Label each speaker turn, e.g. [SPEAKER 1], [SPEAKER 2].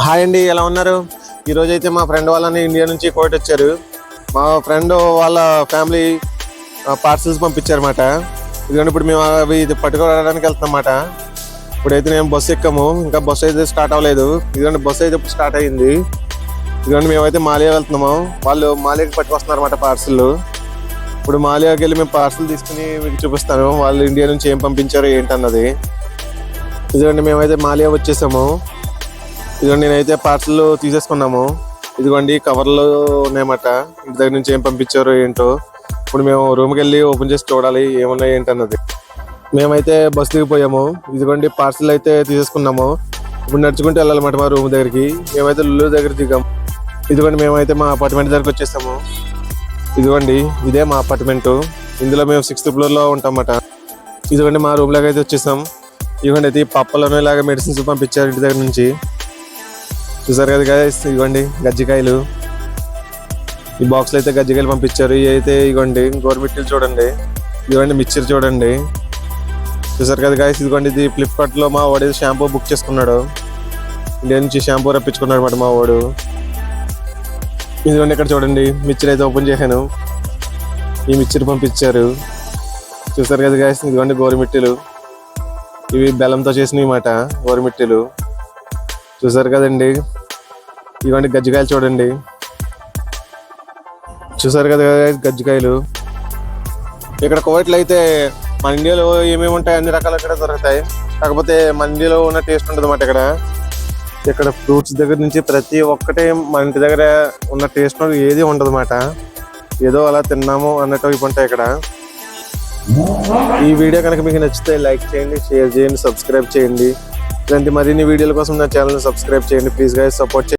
[SPEAKER 1] Hi అండి, ఎలా ఉన్నారు? ఈరోజు అయితే మా ఫ్రెండ్ వాళ్ళని ఇండియా నుంచి కోవిడ్ వచ్చారు. మా ఫ్రెండ్ వాళ్ళ ఫ్యామిలీ పార్సల్స్ పంపించారన్నమాట. ఇదిగోండి ఇప్పుడు మేము అవి ఇది పట్టుకోవడానికి వెళ్తామన్నమాట. ఇప్పుడైతే మేము బస్సు ఎక్కాము, ఇంకా బస్సు అయితే స్టార్ట్ అవ్వలేదు. ఇదిగోండి బస్సు అయితే ఇప్పుడు స్టార్ట్ అయ్యింది. ఇదిగోండి మేమైతే మాలియా వెళ్తున్నాము. వాళ్ళు మాలియాకి పట్టుకొస్తున్నారు అన్నమాట పార్సల్. ఇప్పుడు మాలియాకి వెళ్ళి మేము పార్సల్ తీసుకుని మీకు చూపిస్తాను వాళ్ళు ఇండియా నుంచి ఏం పంపించారో ఏంటన్నది. ఇదిగోండి మేమైతే మాలియా వచ్చేసాము. ఇదిగోండి నేనైతే పార్సల్ తీసేసుకున్నాము. ఇదిగోండి కవర్లు ఉన్నాయన్నమాట. ఇంటి దగ్గర నుంచి ఏం పంపించారో ఏంటో. ఇప్పుడు మేము రూమ్కి వెళ్ళి ఓపెన్ చేసి చూడాలి ఏమున్నాయి ఏంటన్నది. మేమైతే బస్ దిగిపోయాము. ఇదిగోండి పార్సల్ అయితే తీసేసుకున్నాము. ఇప్పుడు నడుచుకుంటూ వెళ్ళాలన్నమాట మా రూమ్ దగ్గరికి. మేమైతే లుల్లు దగ్గర దిగాము. ఇదిగోండి మేమైతే మా అపార్ట్మెంట్ దగ్గరికి వచ్చేసాము. ఇదిగోండి ఇదే మా అపార్ట్మెంట్. ఇందులో మేము 6th ఫ్లోర్లో ఉంటామన్నమాట. ఇదిగోండి మా రూమ్ లాగా అయితే వచ్చేసాం. ఇదిగోండి అయితే పప్పలను ఇలాగ మెడిసిన్స్ పంపించారు ఇంటి దగ్గర నుంచి. చూసారు కదా గైస్, ఇదిగోండి గజ్జికాయలు. ఈ బాక్స్లో అయితే గజ్జికాయలు పంపించారు. ఇవి అయితే ఇదిగోండి గోరుమిట్టీలు చూడండి. ఇదిగోండి మిక్చర్ చూడండి. చూసారు కదా గైస్, ఇదిగోండి ఇది ఫ్లిప్కార్ట్లో మా వాడు షాంపూ బుక్ చేసుకున్నాడు. ఇండియా నుంచి షాంపూ రప్పించుకున్నాడు అనమాట మా వాడు. ఇదిగోండి ఇక్కడ చూడండి మిక్చర్ అయితే ఓపెన్ చేశాను. ఈ మిక్చర్ పంపించారు. చూసారు కదా గైస్, ఇదిగోండి గోరుమిట్టీలు. ఇవి బెల్లంతో చేసినవి అన్నమాట గోరుమిట్టీలు. చూసారు కదండి, ఇవ్వండి గజ్జికాయలు చూడండి. చూసారు కదా గజ్జికాయలు. ఇక్కడ కువైట్లో అయితే మన ఇండియాలో ఏమేమి ఉంటాయి అన్ని రకాలు ఇక్కడ దొరుకుతాయి. కాకపోతే మన ఇండియాలో ఉన్న టేస్ట్ ఉంటుంది అన్నమాట. ఇక్కడ ఫ్రూట్స్ దగ్గర నుంచి ప్రతి ఒక్కటి మన ఇంటి దగ్గర ఉన్న టేస్ట్ ఏది ఉండదు అన్నమాట. ఏదో అలా తిన్నాము అన్నట్టు ఇవి ఉంటాయి ఇక్కడ. ఈ వీడియో కనుక మీకు నచ్చితే లైక్ చేయండి, షేర్ చేయండి, సబ్స్క్రైబ్ చేయండి. ఇలాంటి మరిన్ని వీడియోల కోసం నా ఛానల్ని సబ్స్క్రైబ్ చేయండి ప్లీజ్ గైస్, సపోర్ట్ చేయండి.